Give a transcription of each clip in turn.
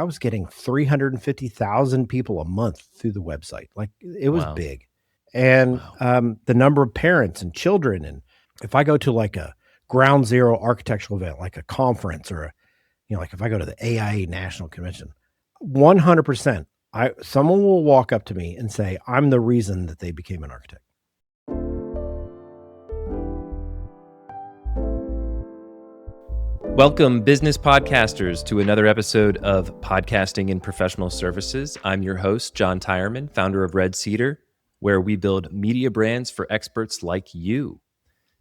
I was getting 350,000 people a month through the website. Like it was Wow. big. And Wow. the number of parents and children. And if I go to like a ground zero architectural event, like a conference or, like if I go to the AIA National Convention, 100%, someone will walk up to me and say, I'm the reason that they became an architect. Welcome, business podcasters, to another episode of Podcasting in Professional Services. I'm your host, John Tyerman, founder of Cedar, where we build media brands for experts like you.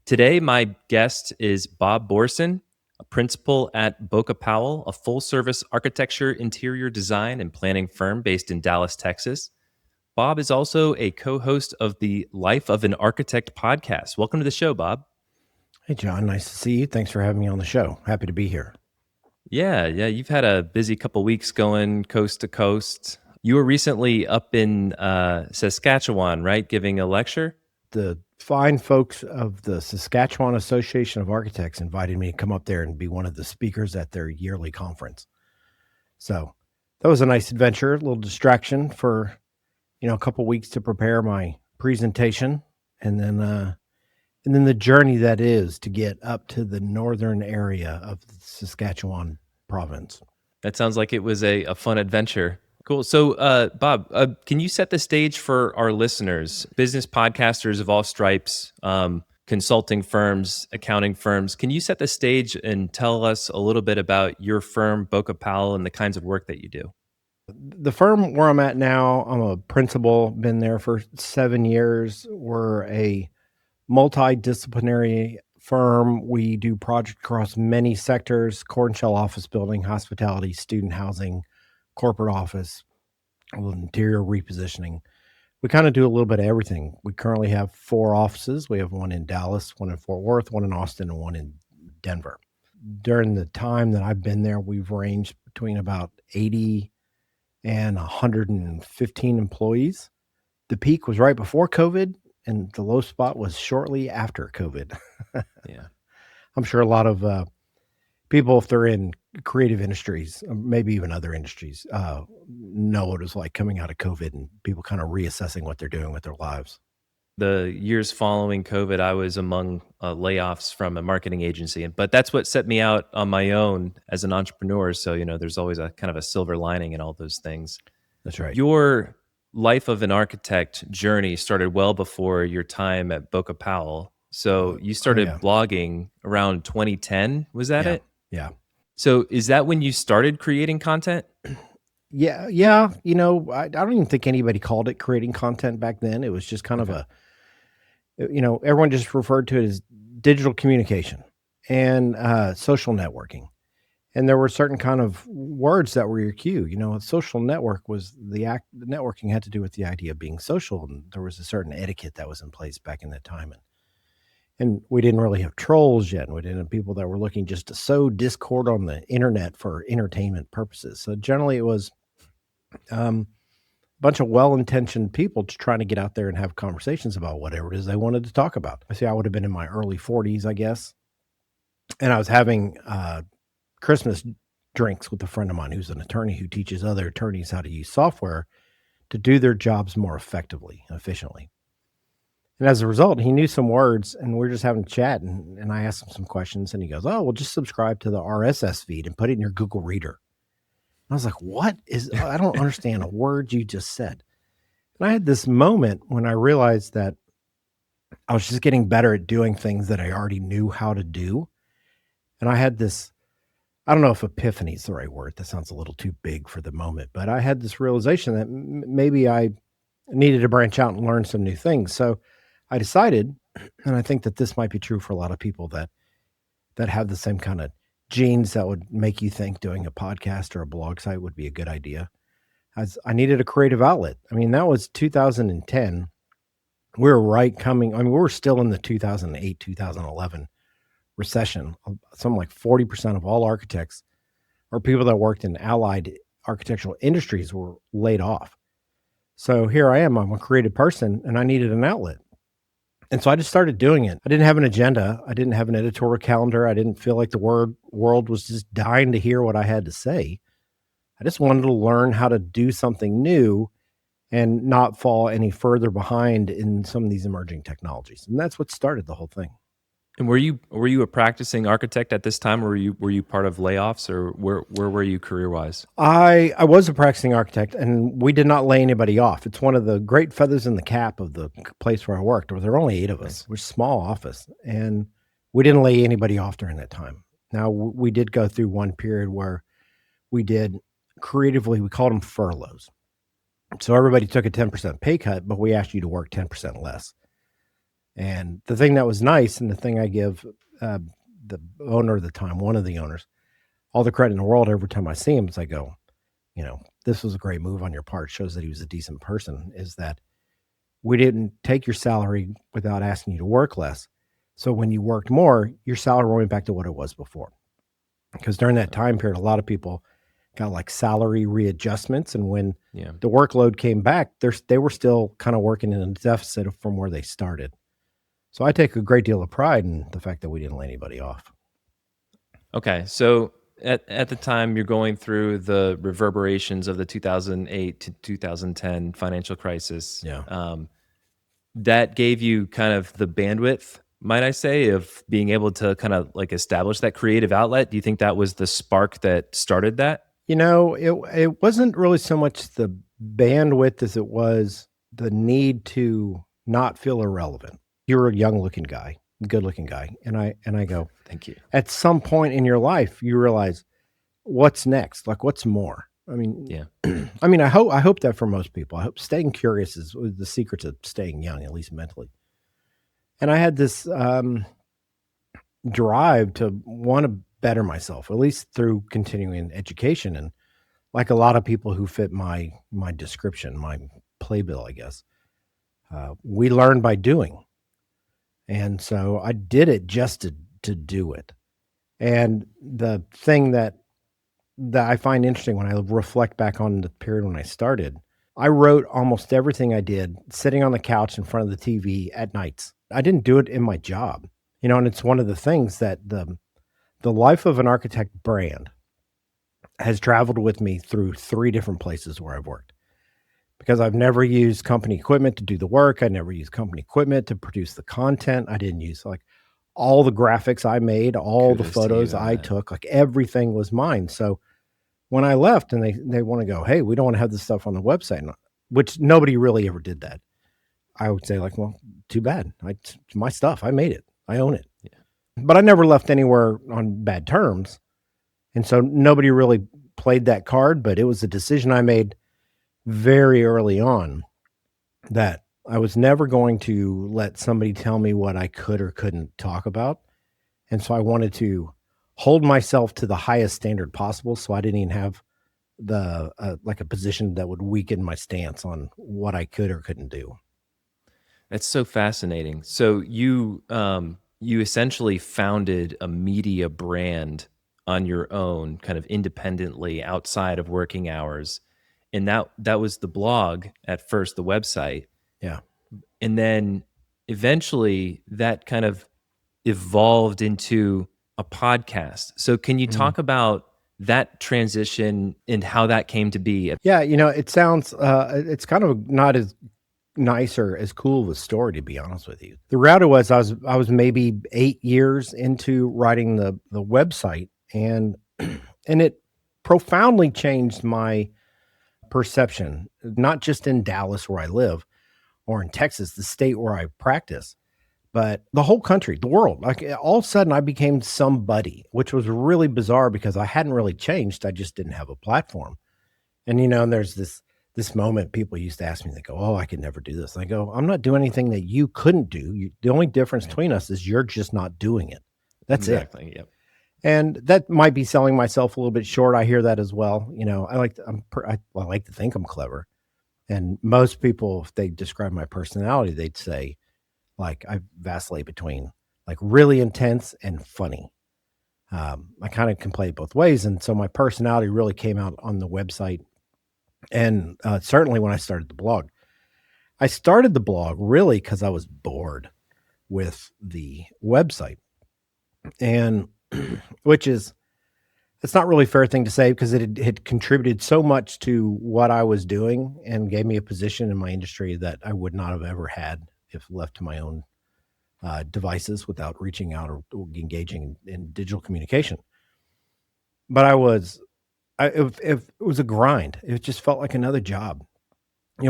Today, my guest is Bob Borson, a principal at BOKA Powell, a full-service architecture, interior design, and planning firm based in Dallas, Texas. Bob is also a co-host of the Life of an Architect podcast. Welcome to the show, Bob. Hey, John, nice to see you. Thanks for having me on the show. Happy to be here. Yeah. You've had a busy couple weeks going coast to coast. You were recently up in Saskatchewan, right? Giving a lecture? The fine folks of the Saskatchewan Association of Architects invited me to come up there and be one of the speakers at their yearly conference. So that was a nice adventure, a little distraction for, a couple weeks to prepare my presentation. And then the journey that is to get up to the northern area of the Saskatchewan province. That sounds like it was a fun adventure. Cool. So, Bob, can you set the stage for our listeners, business podcasters of all stripes, consulting firms, accounting firms? Can you set the stage and tell us a little bit about your firm, BOKA Powell, and the kinds of work that you do? The firm where I'm at now, I'm a principal, been there for 7 years. We're a multidisciplinary firm. We do projects across many sectors: core and shell office building, hospitality, student housing, corporate office, a little interior repositioning. We kind of do a little bit of everything. We currently have 4 offices. We have one in Dallas, one in Fort Worth, one in Austin, and one in Denver. During the time that I've been there, we've ranged between about 80 and 115 employees. The peak was right before COVID, and the low spot was shortly after COVID. Yeah. I'm sure a lot of people, if they're in creative industries, maybe even other industries, know what it was like coming out of COVID and people kind of reassessing what they're doing with their lives. The years following COVID, I was among layoffs from a marketing agency, but that's what set me out on my own as an entrepreneur. So, there's always a kind of a silver lining in all those things. That's right. Your Life of an Architect journey started well before your time at BOKA Powell. So you started blogging around 2010. Was that it? Yeah. So is that when you started creating content? Yeah. I don't even think anybody called it creating content back then. It was just kind of everyone just referred to it as digital communication and social networking. And there were certain kind of words that were your cue. A social network was the networking had to do with the idea of being social. And there was a certain etiquette that was in place back in that time. And we didn't really have trolls yet. And we didn't have people that were looking just to sow discord on the internet for entertainment purposes. So generally it was a bunch of well-intentioned people just trying to get out there and have conversations about whatever it is they wanted to talk about. I would have been in my early 40s, I guess. And I was having Christmas drinks with a friend of mine who's an attorney who teaches other attorneys how to use software to do their jobs more effectively and efficiently. And as a result, he knew some words, and we're just having a chat, and I asked him some questions, and he goes, "Oh, well, just subscribe to the RSS feed and put it in your Google Reader." And I was like, I don't understand a word you just said. And I had this moment when I realized that I was just getting better at doing things that I already knew how to do. And I had this, I don't know if epiphany is the right word. That sounds a little too big for the moment, but I had this realization that maybe I needed to branch out and learn some new things. So I decided, and I think that this might be true for a lot of people that have the same kind of genes that would make you think doing a podcast or a blog site would be a good idea. As I needed a creative outlet. I mean, that was 2010. We were still in the 2008, 2011 recession. Something like 40% of all architects or people that worked in allied architectural industries were laid off. So here I am, I'm a creative person and I needed an outlet. And so I just started doing it. I didn't have an agenda. I didn't have an editorial calendar. I didn't feel like the world was just dying to hear what I had to say. I just wanted to learn how to do something new and not fall any further behind in some of these emerging technologies. And that's what started the whole thing. And were you a practicing architect at this time, or were you part of layoffs, or where were you career wise? I was a practicing architect, and we did not lay anybody off. It's one of the great feathers in the cap of the place where I worked. There were only 8 of us. We're a small office, and we didn't lay anybody off during that time. Now, we did go through one period where we did creatively, we called them furloughs. So everybody took a 10% pay cut, but we asked you to work 10% less. And the thing that was nice, and the thing I give the owner of the time, one of the owners, all the credit in the world every time I see him, is I go, this was a great move on your part, shows that he was a decent person, is that we didn't take your salary without asking you to work less. So when you worked more, your salary went back to what it was before. Because during that time period, a lot of people got like salary readjustments. And when the workload came back, they were still kind of working in a deficit from where they started. So I take a great deal of pride in the fact that we didn't lay anybody off. Okay. So at the time you're going through the reverberations of the 2008 to 2010 financial crisis, that gave you kind of the bandwidth, might I say, of being able to kind of like establish that creative outlet. Do you think that was the spark that started that? It wasn't really so much the bandwidth as it was the need to not feel irrelevant. You're a young-looking guy, good-looking guy, and I go, thank you. At some point in your life, you realize what's next, like what's more. I mean, I hope that for most people, I hope staying curious is the secret to staying young, at least mentally. And I had this drive to want to better myself, at least through continuing education. And like a lot of people who fit my description, my playbill, I guess, we learn by doing. And so I did it just to do it. And the thing that I find interesting when I reflect back on the period when I started, I wrote almost everything I did sitting on the couch in front of the TV at nights. I didn't do it in my job, and it's one of the things that the life of an architect brand has traveled with me through 3 different places where I've worked. Because I've never used company equipment to do the work. I never used company equipment to produce the content. I didn't use like all the graphics I made, all the photos I took, like everything was mine. So when I left and they want to go, hey, we don't want to have this stuff on the website, which nobody really ever did that. I would say like, well, too bad. It's my stuff. I made it. I own it. Yeah. But I never left anywhere on bad terms. And so nobody really played that card, but it was a decision I made very early on that I was never going to let somebody tell me what I could or couldn't talk about. And so I wanted to hold myself to the highest standard possible. So I didn't even have the like a position that would weaken my stance on what I could or couldn't do. That's so fascinating. So you essentially founded a media brand on your own, kind of independently outside of working hours. And that was the blog at first, the website. Yeah. And then eventually that kind of evolved into a podcast. So can you talk about that transition and how that came to be? Yeah, it sounds it's kind of not as nice or as cool of a story, to be honest with you. The reality was I was maybe 8 years into writing the website, and it profoundly changed my perception, not just in Dallas where I live or in Texas, the state where I practice, but the whole country, the world. Like all of a sudden I became somebody, which was really bizarre because I hadn't really changed. I just didn't have a platform. And, and there's this moment people used to ask me, they go, oh, I could never do this. And I go, I'm not doing anything that you couldn't do. The only difference between us is you're just not doing it. That's exactly. It. Yep. And that might be selling myself a little bit short. I hear that as well. I like to think I'm clever. And most people, if they describe my personality, they'd say like I vacillate between like really intense and funny. I kind of can play it both ways. And so my personality really came out on the website. And certainly when I started the blog. I started the blog really because I was bored with the website. And which is, it's not really a fair thing to say because it had contributed so much to what I was doing and gave me a position in my industry that I would not have ever had if left to my own devices without reaching out or engaging in digital communication. But it was a grind. It just felt like another job.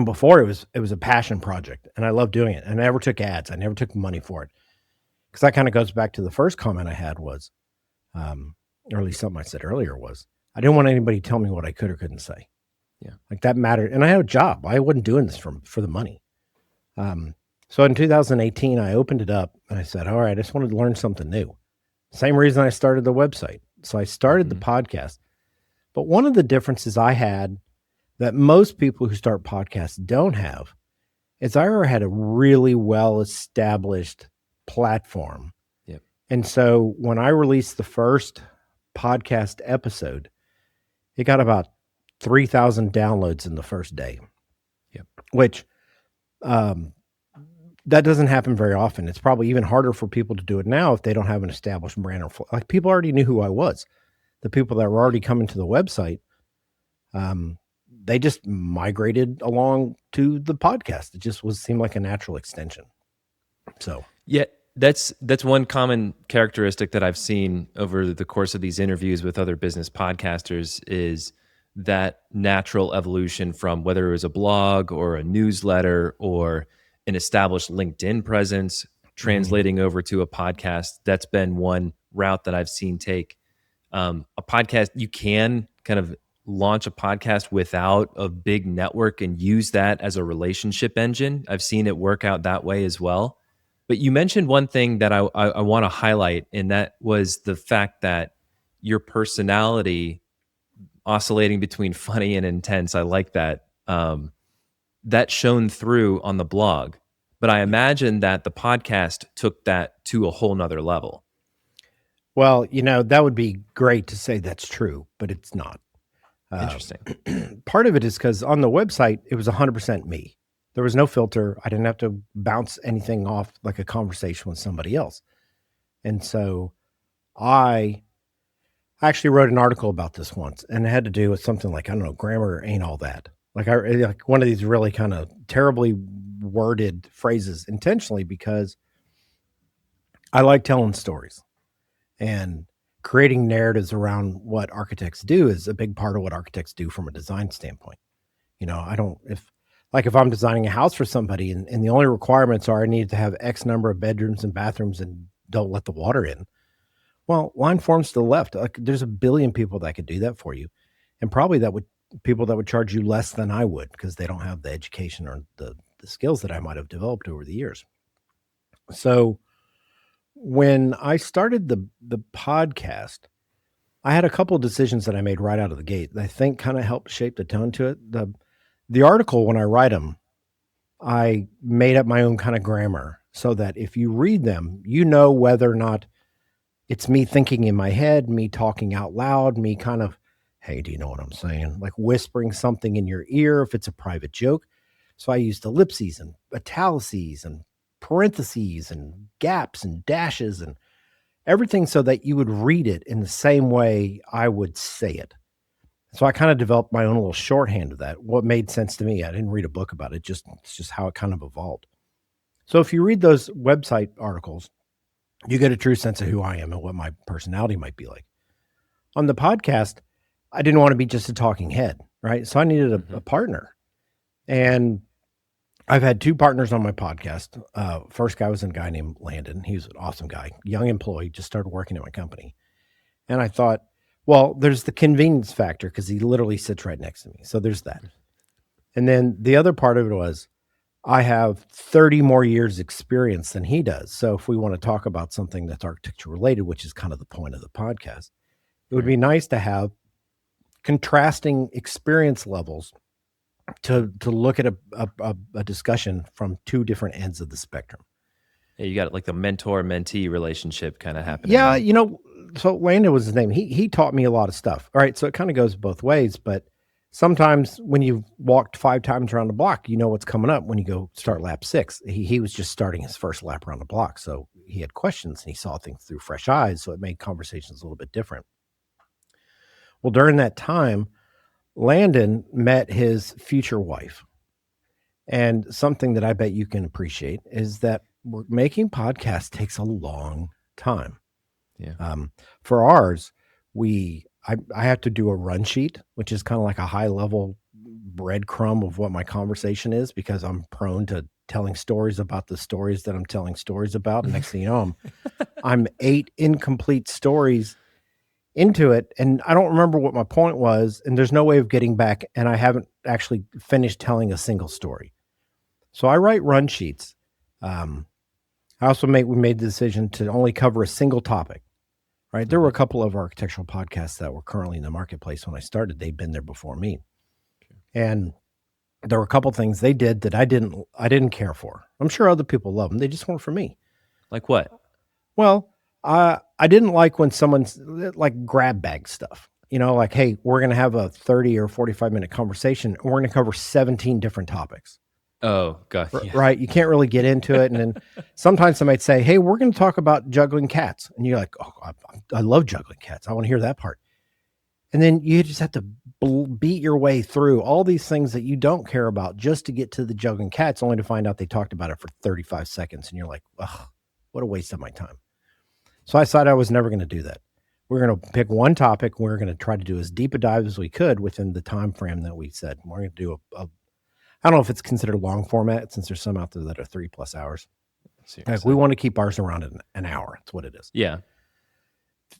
Before it was a passion project, and I loved doing it. I never took ads. I never took money for it because that kind of goes back to the first comment I had was, or at least something I said earlier was, I didn't want anybody to tell me what I could or couldn't say. Yeah. Like that mattered. And I had a job. I wasn't doing this for the money. So in 2018, I opened it up and I said, all right, I just wanted to learn something new. Same reason I started the website. So I started the podcast. But one of the differences I had that most people who start podcasts don't have is I already had a really well-established platform. Yep. And so when I released the first podcast episode, it got about 3,000 downloads in the first day. Yep. Which that doesn't happen very often. It's probably even harder for people to do it now if they don't have an established brand or like people already knew who I was. The people that were already coming to the website, they just migrated along to the podcast. It just seemed like a natural extension. So yeah, that's one common characteristic that I've seen over the course of these interviews with other business podcasters is that natural evolution from whether it was a blog or a newsletter or an established LinkedIn presence translating over to a podcast. That's been one route that I've seen take. A podcast, you can kind of launch a podcast without a big network and use that as a relationship engine. I've seen it work out that way as well. But you mentioned one thing that I want to highlight, and that was the fact that your personality oscillating between funny and intense. I like that. That shone through on the blog. But I imagine that the podcast took that to a whole nother level. Well, that would be great to say that's true, but it's not. Interesting. Part of it is because on the website, it was 100% me. There was no filter. I didn't have to bounce anything off like a conversation with somebody else. And so I actually wrote an article about this once, and it had to do with something like, I don't know, grammar ain't all that. Like one of these really kind of terribly worded phrases intentionally because I like telling stories. And creating narratives around what architects do is a big part of what architects do from a design standpoint. If I'm designing a house for somebody and the only requirements are I need to have X number of bedrooms and bathrooms and don't let the water in. Well, line forms to the left. Like there's a billion people that could do that for you. And probably people that would charge you less than I would because they don't have the education or the skills that I might have developed over the years. So when I started the podcast, I had a couple of decisions that I made right out of the gate that I think kind of helped shape the tone to it. The article, when I write them, I made up my own kind of grammar so that if you read them, whether or not it's me thinking in my head, me talking out loud, me kind of, hey, do you know what I'm saying? Like whispering something in your ear if it's a private joke. So I used ellipses and italices and parentheses and gaps and dashes and everything so that you would read it in the same way I would say it. So I kind of developed my own little shorthand of that. What made sense to me. I didn't read a book about it. It's just how it kind of evolved. So if you read those website articles, you get a true sense of who I am and what my personality might be like. On the podcast, I didn't want to be just a talking head, right? So I needed a partner. And I've had two partners on my podcast. First guy was a guy named Landon. He was an awesome guy, young employee, just started working at my company. And I thought, well, there's the convenience factor because he literally sits right next to me. So there's that. And then the other part of it was I have 30 more years experience than he does. So if we want to talk about something that's architecture related, which is kind of the point of the podcast, it would be nice to have contrasting experience levels to look at a discussion from two different ends of the spectrum. Yeah, you got like the mentor-mentee relationship kind of happening. Yeah, so Landon was his name. He taught me a lot of stuff. All right, so it kind of goes both ways, but sometimes when you've walked 5 times around the block, you know what's coming up when you go start lap 6. He was just starting his first lap around the block, so he had questions and he saw things through fresh eyes, so it made conversations a little bit different. Well, during that time, Landon met his future wife. And something that I bet you can appreciate is that making podcasts takes a long time. Yeah. For ours, I have to do a run sheet, which is kind of like a high level breadcrumb of what my conversation is, because I'm prone to telling stories about the stories that I'm telling stories about. And next thing you know, I'm 8 incomplete stories into it, and I don't remember what my point was, and there's no way of getting back, and I haven't actually finished telling a single story. So I write run sheets. We made the decision to only cover a single topic. Right. There were a couple of architectural podcasts that were currently in the marketplace when I started. They'd been there before me. And there were a couple things they did that I didn't care for. I'm sure other people love them. They just weren't for me. Like what? Well, I didn't like when someone's like grab bag stuff, like, hey, we're going to have a 30 or 45-minute conversation. And we're going to cover 17 different topics. Oh, God. Yeah. Right. You can't really get into it. And then sometimes somebody might say, hey, we're going to talk about juggling cats. And you're like, oh, I love juggling cats. I want to hear that part. And then you just have to beat your way through all these things that you don't care about just to get to the juggling cats, only to find out they talked about it for 35 seconds. And you're like, ugh, what a waste of my time. So I decided I was never going to do that. We're going to pick one topic. We're going to try to do as deep a dive as we could within the time frame that we said. We're going to do I don't know if it's considered long format, since there's some out there that are 3+ hours. We want to keep ours around an hour. That's what it is. Yeah.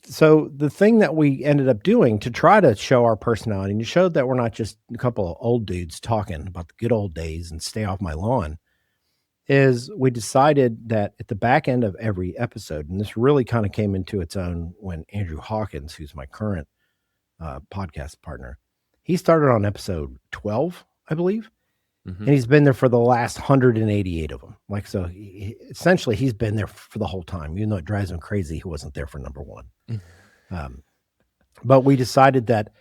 So the thing that we ended up doing to try to show our personality and to show that we're not just a couple of old dudes talking about the good old days and stay off my lawn, is we decided that at the back end of every episode, and this really kind of came into its own when Andrew Hawkins, who's my current podcast partner, he started on episode 12, I believe. Mm-hmm. And he's been there for the last 188 of them. Like, so essentially he's been there for the whole time, even though it drives him crazy. He wasn't there for number one. But we decided that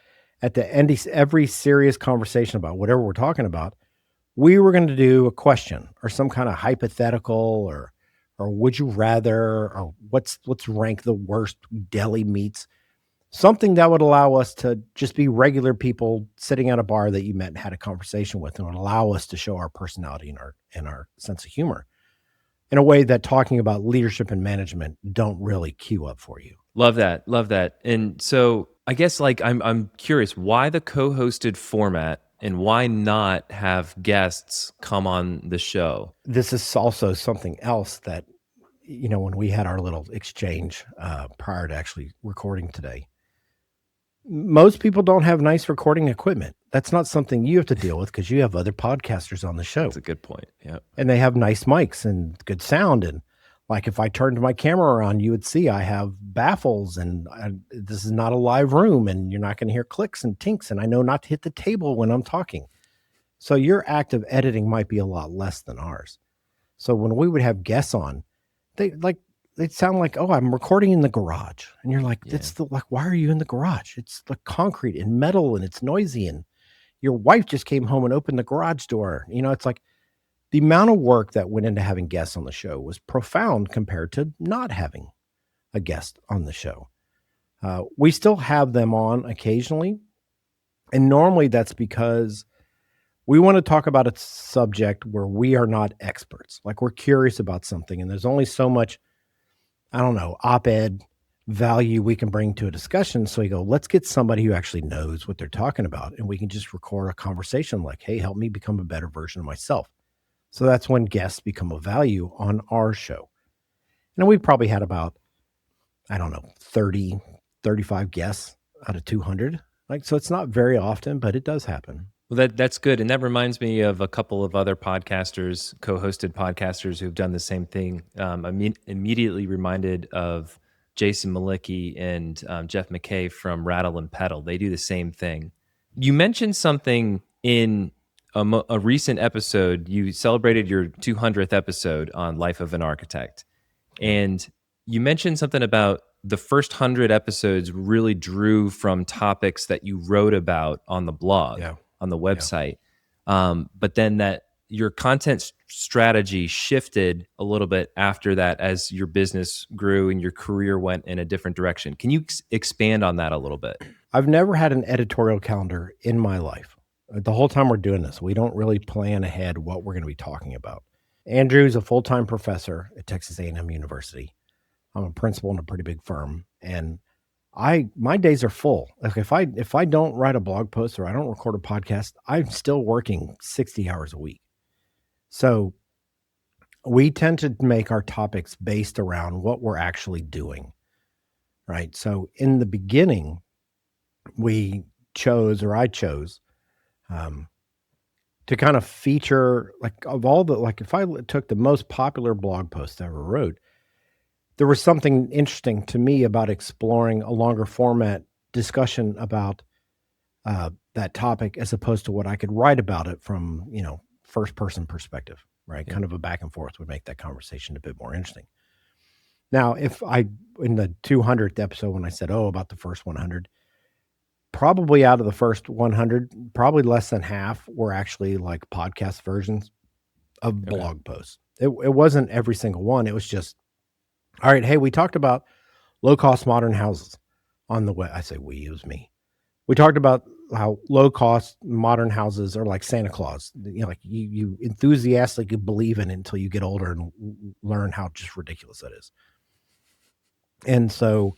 at the end of every serious conversation about whatever we're talking about, we were going to do a question or some kind of hypothetical or would you rather, or let's rank the worst deli meats. Something that would allow us to just be regular people sitting at a bar that you met and had a conversation with, and would allow us to show our personality and our sense of humor in a way that talking about leadership and management don't really cue up for you. Love that. Love that. And so I guess I'm curious, why the co-hosted format and why not have guests come on the show? This is also something else that, when we had our little exchange prior to actually recording today, most people don't have nice recording equipment. That's not something you have to deal with because you have other podcasters on the show. That's a good point. Yeah. And they have nice mics and good sound. And like if I turned my camera around, you would see I have baffles and this is not a live room and you're not going to hear clicks and tinks. And I know not to hit the table when I'm talking. So your act of editing might be a lot less than ours. So when we would have guests on, they'd sound like, oh, I'm recording in the garage. And you're like, why are you in the garage? It's like concrete and metal and it's noisy. And your wife just came home and opened the garage door. It's like the amount of work that went into having guests on the show was profound compared to not having a guest on the show. We still have them on occasionally. And normally that's because we want to talk about a subject where we are not experts. Like we're curious about something and there's only so much, op-ed value we can bring to a discussion. So we go, let's get somebody who actually knows what they're talking about. And we can just record a conversation like, hey, help me become a better version of myself. So that's when guests become a value on our show. And we probably had about, 30, 35 guests out of 200. So it's not very often, but it does happen. Well, that's good. And that reminds me of a couple of other podcasters, co-hosted podcasters who've done the same thing. I'm immediately reminded of Jason Malicki and Jeff McKay from Rattle and Pedal. They do the same thing. You mentioned something in a recent episode. You celebrated your 200th episode on Life of an Architect. And you mentioned something about the first 100 episodes really drew from topics that you wrote about on the blog. Yeah. On the website. Yeah. But then that your content strategy shifted a little bit after that as your business grew and your career went in a different direction. Can you expand on that a little bit? I've never had an editorial calendar in my life. The whole time we're doing this, we don't really plan ahead what we're going to be talking about. Andrew's a full-time professor at Texas A&M University. I'm a principal in a pretty big firm, and my days are full. Like if I don't write a blog post or I don't record a podcast, I'm still working 60 hours a week. So we tend to make our topics based around what we're actually doing, right? So in the beginning, I chose to kind of feature, like, of all the, like, if I took the most popular blog post I ever wrote, there was something interesting to me about exploring a longer format discussion about that topic as opposed to what I could write about it from, first person perspective, right? Yeah. Kind of a back and forth would make that conversation a bit more interesting. Now, in the 200th episode, when I said, about the first 100, probably out of the first 100, probably less than half were actually like podcast versions of blog posts. It wasn't every single one. It was just, all right, hey, we talked about low cost modern houses on the way. I say we, it was me. We talked about how low cost modern houses are like Santa Claus. Like you enthusiastically believe in it until you get older and learn how just ridiculous that is. And so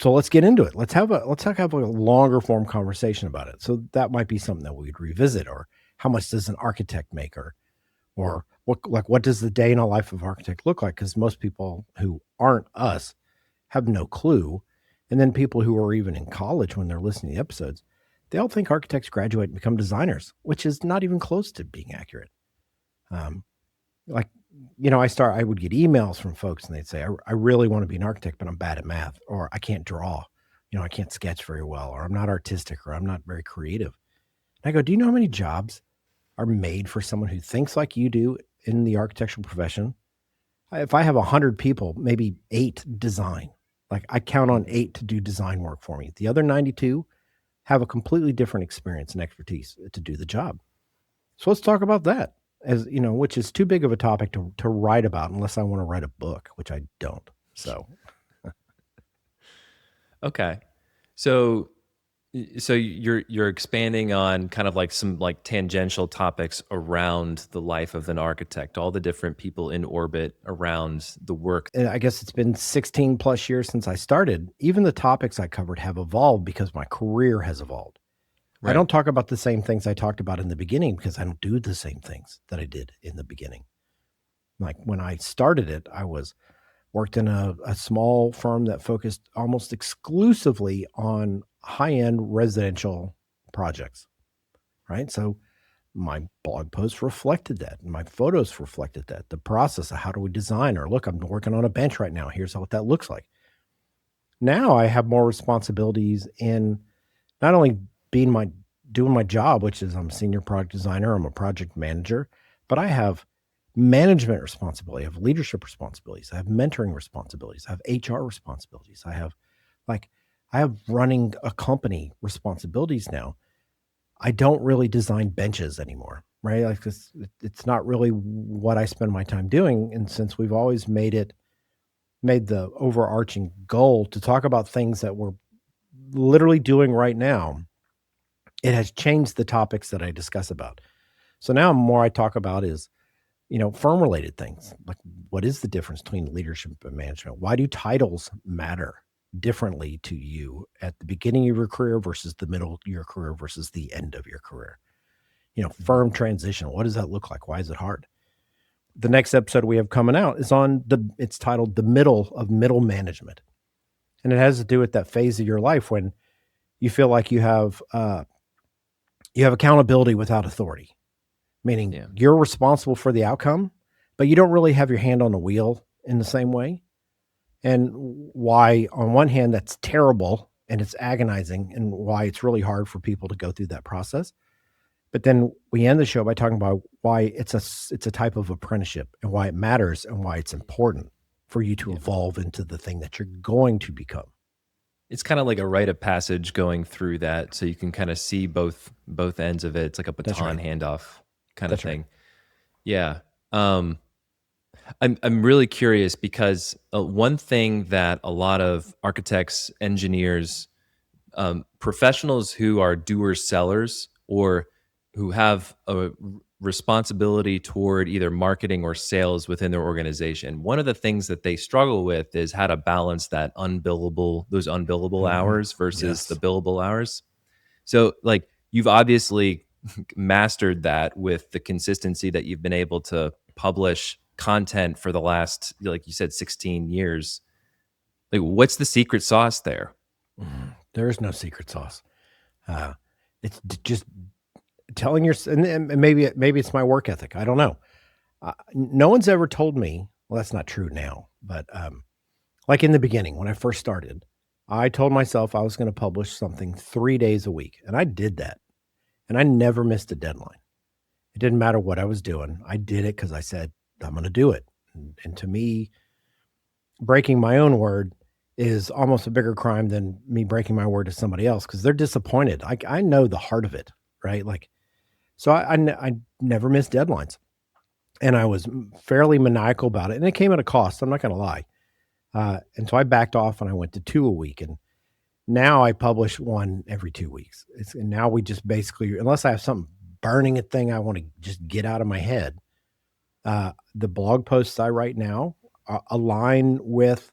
let's get into it. Let's have a longer form conversation about it. So that might be something that we'd revisit, or how much does an architect make, or what does the day in a life of an architect look like? Because most people who aren't us have no clue. And then people who are even in college, when they're listening to the episodes, they all think architects graduate and become designers, which is not even close to being accurate. I would get emails from folks and they'd say, I really want to be an architect, but I'm bad at math, or I can't draw, I can't sketch very well, or I'm not artistic, or I'm not very creative. And I go, do you know how many jobs are made for someone who thinks like you do in the architectural profession? If I have 100 people, maybe 8 design. Like I count on 8 to do design work for me. The other 92 have a completely different experience and expertise to do the job. So let's talk about that, as which is too big of a topic to write about unless I want to write a book, which I don't. So, okay. So you're expanding on kind of like some like tangential topics around the life of an architect, all the different people in orbit around the work. And I guess it's been 16 plus years since I started. Even the topics I covered have evolved because my career has evolved. Right. I don't talk about the same things I talked about in the beginning because I don't do the same things that I did in the beginning. Like when I started it, I worked in a small firm that focused almost exclusively on high-end residential projects, right? So my blog posts reflected that, and my photos reflected that. The process of how do we design, or look, I'm working on a bench right now. Here's what that looks like. Now I have more responsibilities in not only doing my job, which is I'm a senior product designer, I'm a project manager, but I have management responsibility, I have leadership responsibilities, I have mentoring responsibilities, I have HR responsibilities, I have running a company responsibilities now. I don't really design benches anymore, right? Like it's not really what I spend my time doing. And since we've always made the overarching goal to talk about things that we're literally doing right now, it has changed the topics that I discuss about. So now more I talk about is, firm related things. Like, what is the difference between leadership and management? Why do titles matter differently to you at the beginning of your career versus the middle of your career versus the end of your career? Firm transition. What does that look like? Why is it hard? The next episode we have coming out is it's titled The Middle of Middle Management. And it has to do with that phase of your life when you feel like you have accountability without authority, meaning you're responsible for the outcome, but you don't really have your hand on the wheel in the same way. And why, on one hand, that's terrible and it's agonizing, and why it's really hard for people to go through that process. But then we end the show by talking about why it's a type of apprenticeship, and why it matters, and why it's important for you to evolve into the thing that you're going to become. It's kind of like a rite of passage going through that, so you can kind of see both ends of it. It's like a baton handoff. kind of That's right. thing. Yeah. Um, I'm really curious because one thing that a lot of architects, engineers, professionals who are doers sellers or who have a responsibility toward either marketing or sales within their organization, one of the things that they struggle with is how to balance those unbillable Mhm. hours versus the Yes. billable hours. So like you've obviously mastered that with the consistency that you've been able to publish content for the last, like you said, 16 years. Like what's the secret sauce there? There is no secret sauce. Uh, it's just telling your and maybe it's my work ethic. I don't know. No one's ever told me. Well, that's not true now, but like in the beginning when I first started, I told myself I was going to publish something 3 days a week, and I did that, and I never missed a deadline. It didn't matter what I was doing. I did it because I said I'm going to do it, and to me, breaking my own word is almost a bigger crime than me breaking my word to somebody else because they're disappointed. I know the heart of it, right? Like, so I never missed deadlines, and I was fairly maniacal about it, and it came at a cost. I'm not going to lie. And so I backed off and I went to 2 a week, and now I publish one every 2 weeks. And now we just basically, unless I have something burning a thing I want to just get out of my head, the blog posts I write now align with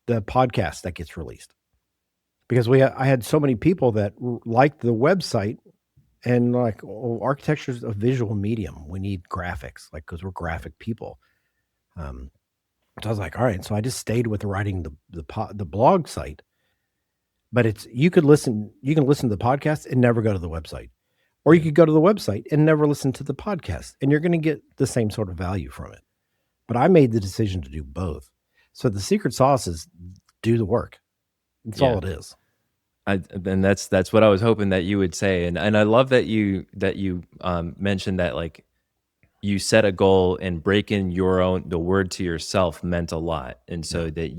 the podcast that gets released because I had so many people that liked the website and like, oh, architecture is a visual medium. We need graphics, like because we're graphic people. Um, so I was like, all right. So I just stayed with writing the blog site, but you can listen to the podcast and never go to the website, or you could go to the website and never listen to the podcast, and you're going to get the same sort of value from it. But I made the decision to do both. So the secret sauce is do the work. That's all Yeah. it is. And that's what I was hoping that you would say, and I love that you mentioned that like you set a goal and breaking the word to yourself meant a lot, and Yeah. so that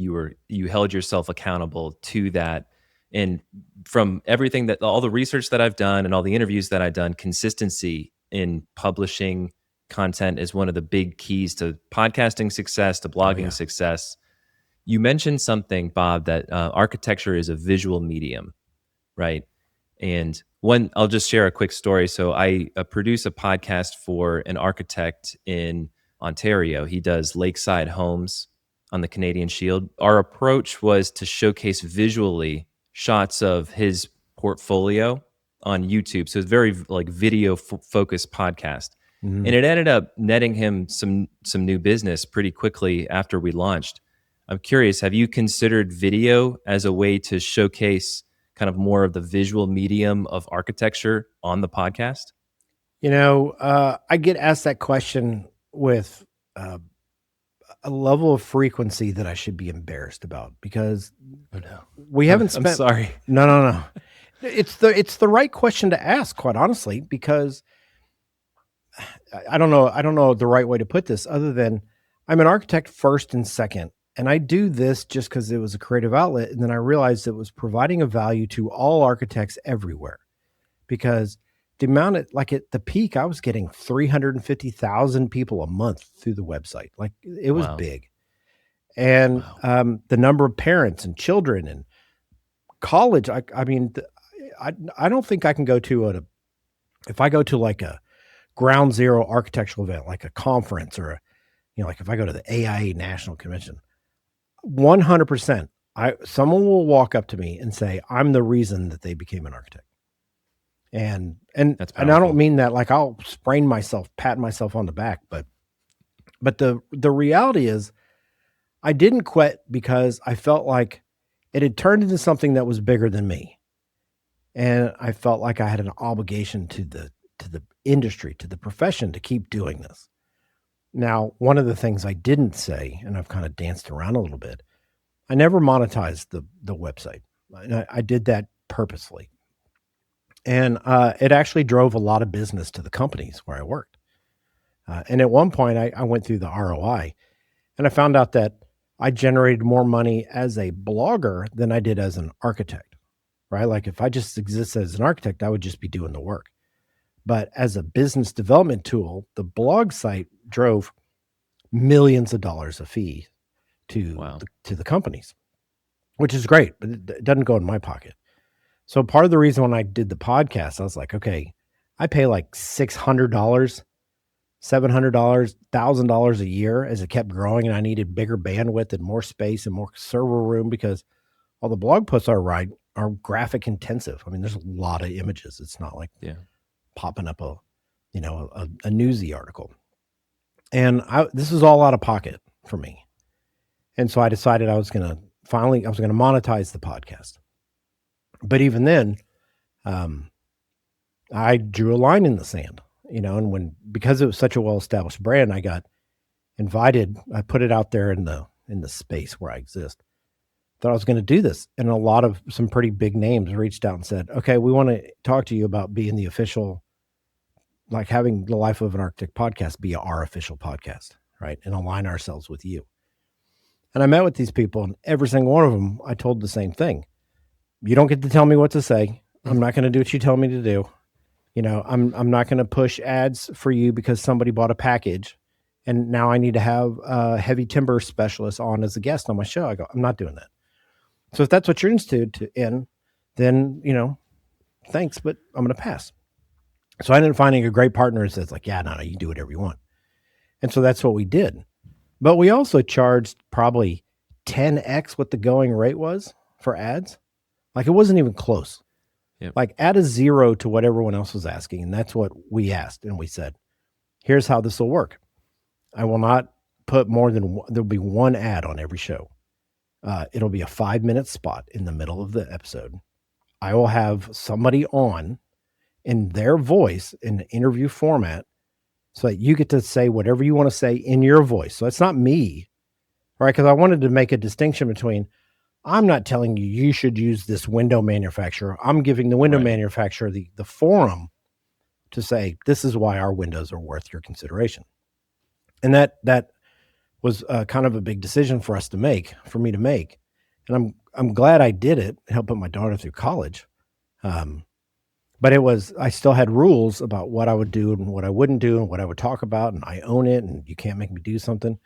you held yourself accountable to that. And from everything that all the research that I've done and all the interviews that I've done, consistency in publishing content is one of the big keys to podcasting success, to Oh blogging yeah. success. You mentioned something, Bob, that architecture is a visual medium, right? And I'll just share a quick story. So I produce a podcast for an architect in Ontario. He does lakeside homes on the Canadian Shield. Our approach was to showcase visually shots of his portfolio on YouTube. So it's very like video focused podcast. And Mhm. it ended up netting him some new business pretty quickly after we launched. I'm curious, have you considered video as a way to showcase kind of more of the visual medium of architecture on the podcast? I get asked that question with uh, a level of frequency that I should be embarrassed about because Oh no. we haven't I'm spent. sorry. No, no, no. It's the right question to ask, quite honestly, because I don't know the right way to put this other than I'm an architect first and second, and I do this just because it was a creative outlet, and then I realized it was providing a value to all architects everywhere because the amount of like at the peak, I was getting 350,000 people a month through the website. Like it was Wow. big. And Wow. the number of parents and children and college, I mean, I don't think I can go to if I go to like a ground zero architectural event, like a conference or like if I go to the AIA National Convention, 100%, someone will walk up to me and say, I'm the reason that they became an architect. And That's I don't powerful. mean that like I'll sprain myself, pat myself on the back, but the reality is I didn't quit because I felt like it had turned into something that was bigger than me. And I felt like I had an obligation to the industry, to the profession to keep doing this. Now, one of the things I didn't say, and I've kind of danced around a little bit, I never monetized the website. And I did that purposely. And it actually drove a lot of business to the companies where I worked. And at one point, I went through the ROI and I found out that I generated more money as a blogger than I did as an architect, right? Like if I just existed as an architect, I would just be doing the work. But as a business development tool, the blog site drove millions of dollars a fee Wow. to the companies, which is great, but it doesn't go in my pocket. So part of the reason when I did the podcast, I was like, okay, I pay like $600, $700, $1,000 a year as it kept growing, and I needed bigger bandwidth and more space and more server room because all the blog posts I write are graphic intensive. I mean, there's a lot of images. It's not like popping up a newsy article. And this was all out of pocket for me. And so I decided I was going to monetize the podcast. But even then, I drew a line in the sand, and because it was such a well-established brand, I got invited. I put it out there in the space where I exist, that I was going to do this. And some pretty big names reached out and said, okay, we want to talk to you about being the official, like having the Life of an Architect podcast be our official podcast, right? And align ourselves with you. And I met with these people, and every single one of them, I told the same thing. You don't get to tell me what to say. I'm not going to do what you tell me to do. I'm not going to push ads for you because somebody bought a package and now I need to have a heavy timber specialist on as a guest on my show. I go, I'm not doing that. So if that's what you're interested in, then, thanks, but I'm going to pass. So I ended up finding a great partner that's like, yeah, no, you can do whatever you want. And so that's what we did. But we also charged probably 10x what the going rate was for ads. Like it wasn't even close. Yep. Like add a zero to what everyone else was asking. And that's what we asked. And we said, here's how this will work. I will not put more than there'll be one ad on every show. It'll be a 5-minute spot in the middle of the episode. I will have somebody on in their voice in the interview format so that you get to say whatever you want to say in your voice. So it's not me, right? Because I wanted to make a distinction between, I'm not telling you should use this window manufacturer. I'm giving the window manufacturer the forum to say, this is why our windows are worth your consideration. And that was kind of a big decision for me to make. And I'm glad I did it, help put my daughter through college. But I still had rules about what I would do and what I wouldn't do and what I would talk about. And I own it and you can't make me do something.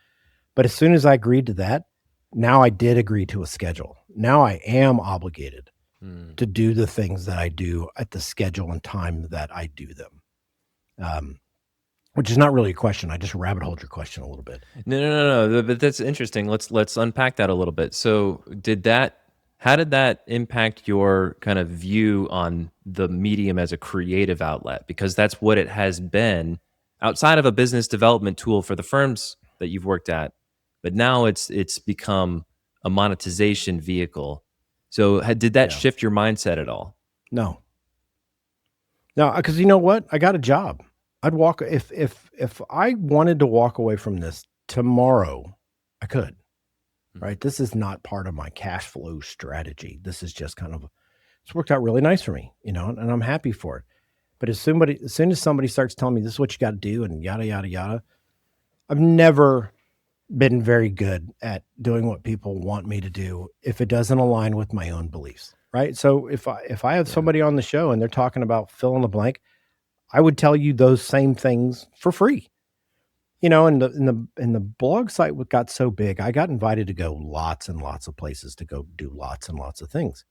But as soon as I agreed to that, now I did agree to a schedule. Now I am obligated to do the things that I do at the schedule and time that I do them. Which is not really a question. I just rabbit holed your question a little bit. No. But that's interesting. Let's unpack that a little bit. So how did that impact your kind of view on the medium as a creative outlet? Because that's what it has been outside of a business development tool for the firms that you've worked at. But now it's become a monetization vehicle. So did that shift your mindset at all? No, because you know what? I got a job. I'd walk if I wanted to walk away from this tomorrow, I could. Right? This is not part of my cash flow strategy. This is just it's worked out really nice for me, and I'm happy for it. But as soon as somebody starts telling me this is what you got to do and yada, yada, yada, I've never been very good at doing what people want me to do if it doesn't align with my own beliefs. Right. So if I have somebody on the show and they're talking about fill in the blank, I would tell you those same things for free. And the blog site got so big, I got invited to go lots and lots of places to go do lots and lots of things.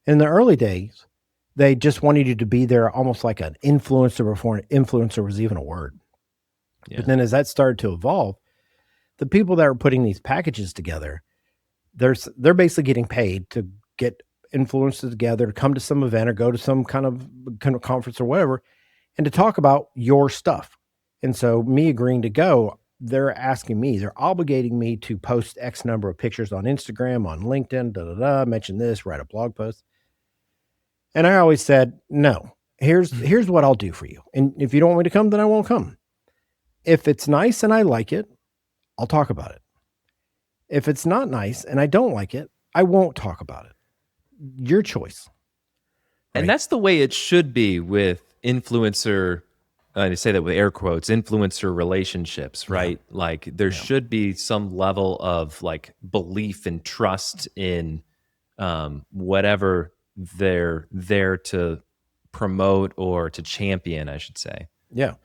In the early days, they just wanted you to be there almost like an influencer before an influencer was even a word. Yeah. But then as that started to evolve, the people that were putting these packages together, they're basically getting paid to get influencers together to come to some event or go to some kind of conference or whatever, and to talk about your stuff. And so me agreeing to go, they're obligating me to post X number of pictures on Instagram, on LinkedIn, mention this, write a blog post. And I always said, no, here's what I'll do for you. And if you don't want me to come, then I won't come. If it's nice and I like it, I'll talk about it. If it's not nice and I don't like it, I won't talk about it. Your choice. Right? And that's the way it should be with influencer. I say that with air quotes, influencer relationships, right? Yeah. Like there should be some level of like belief and trust in whatever they're there to promote or to champion, I should say. Yeah.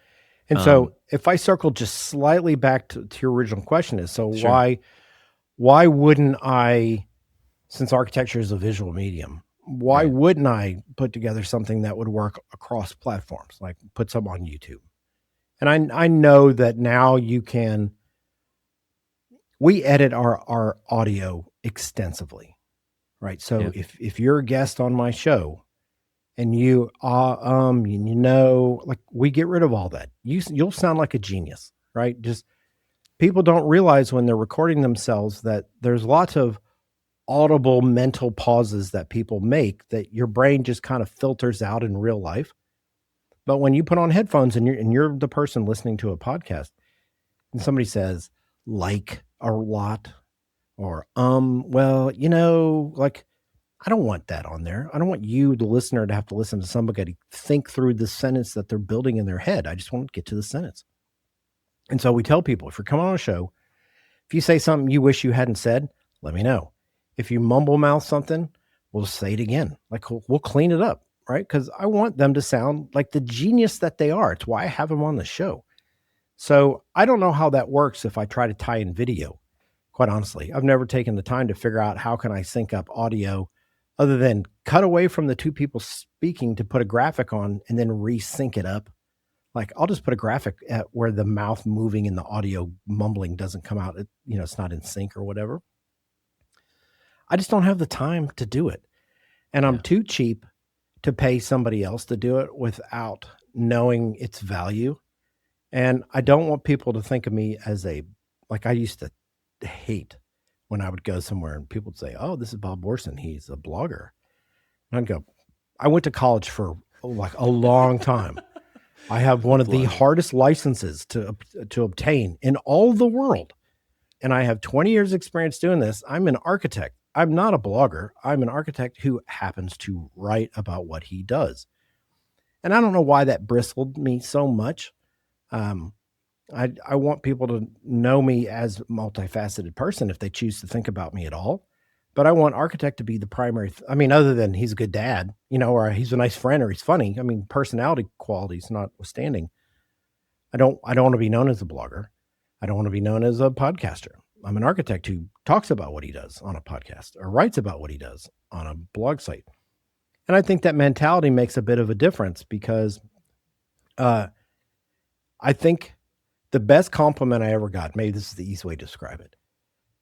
And Um, so if I circle just slightly back to your original question is, so sure. why wouldn't I, since architecture is a visual medium, why Right. wouldn't I put together something that would work across platforms, like put some on YouTube? And I know that now we edit our audio extensively, right? So Yeah. if you're a guest on my show and like we get rid of all that, you'll sound like a genius, right? Just people don't realize when they're recording themselves that there's lots of audible mental pauses that people make that your brain just kind of filters out in real life. But when you put on headphones and you're the person listening to a podcast and somebody says like a lot or well, like I don't want that on there. I don't want you, the listener, to have to listen to somebody think through the sentence that they're building in their head. I just want to get to the sentence. And so we tell people, if you're coming on a show, if you say something you wish you hadn't said, let me know. If you mumble mouth something, we'll say it again. Like we'll clean it up, right? Because I want them to sound like the genius that they are. It's why I have them on the show. So I don't know how that works if I try to tie in video. Quite honestly, I've never taken the time to figure out how can I sync up audio other than cut away from the two people speaking to put a graphic on and then resync it up. Like I'll just put a graphic at where the mouth moving and the audio mumbling doesn't come out. It's not in sync or whatever. I just don't have the time to do it. And I'm Yeah. too cheap to pay somebody else to do it without knowing its value. And I don't want people to think of me as like I used to hate when I would go somewhere and people would say, "Oh, this is Bob Borson. He's a blogger." And I'd go, I went to college for like a long time. I have one of the hardest licenses to obtain in all the world. And I have 20 years experience doing this. I'm an architect. I'm not a blogger. I'm an architect who happens to write about what he does. And I don't know why that bristled me so much. Um, I want people to know me as a multifaceted person if they choose to think about me at all. But I want architect to be the primary. I mean, other than he's a good dad, or he's a nice friend or he's funny. I mean, personality qualities notwithstanding. I don't want to be known as a blogger. I don't want to be known as a podcaster. I'm an architect who talks about what he does on a podcast or writes about what he does on a blog site. And I think that mentality makes a bit of a difference because I think the best compliment I ever got, maybe this is the easy way to describe it.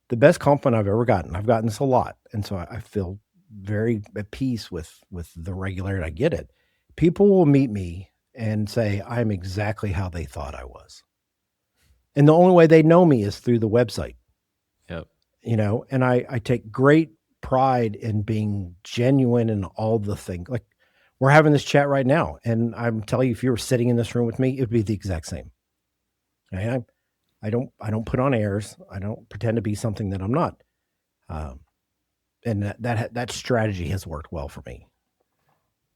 The best compliment I've ever gotten, I've gotten this a lot. And so I feel very at peace with the regularity I get it. People will meet me and say, I'm exactly how they thought I was. And the only way they know me is through the website. Yep. And I take great pride in being genuine in all the things. Like we're having this chat right now. And I'm telling you, if you were sitting in this room with me, it would be the exact same. Okay? I don't put on airs. I don't pretend to be something that I'm not. And that strategy has worked well for me.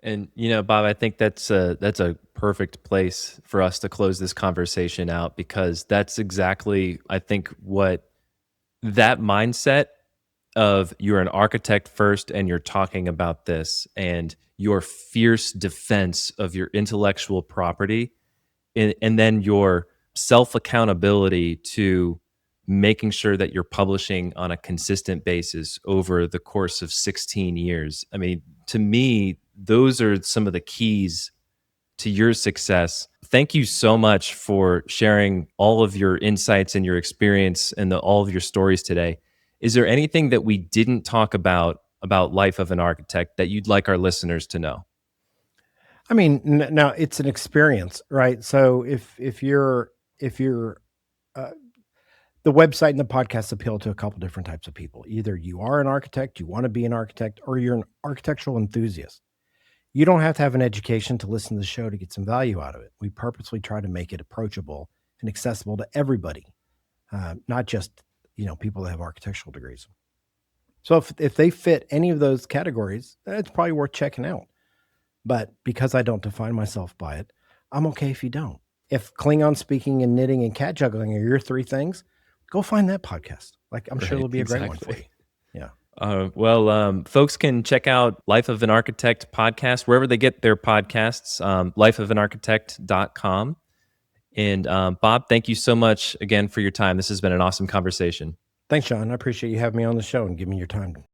And Bob, I think that's a perfect place for us to close this conversation out because that's exactly, I think, what that mindset of you're an architect first and you're talking about this and your fierce defense of your intellectual property and then your self accountability to making sure that you're publishing on a consistent basis over the course of 16 years. I mean, to me, those are some of the keys to your success. Thank you so much for sharing all of your insights and your experience and all of your stories today. Is there anything that we didn't talk about life of an architect that you'd like our listeners to know? I mean, now it's an experience, right? So if you're uh, the website and the podcast appeal to a couple different types of people. Either you are an architect, you want to be an architect, or you're an architectural enthusiast. You don't have to have an education to listen to the show to get some value out of it. We purposely try to make it approachable and accessible to everybody, not just people that have architectural degrees. So if they fit any of those categories, it's probably worth checking out. But because I don't define myself by it, I'm okay if you don't. If Klingon speaking and knitting and cat juggling are your three things, go find that podcast. Like I'm sure it'll be a great one for you. Yeah. Folks can check out Life of an Architect podcast wherever they get their podcasts, lifeofanarchitect.com. And Bob, thank you so much again for your time. This has been an awesome conversation. Thanks, John. I appreciate you having me on the show and giving me your time.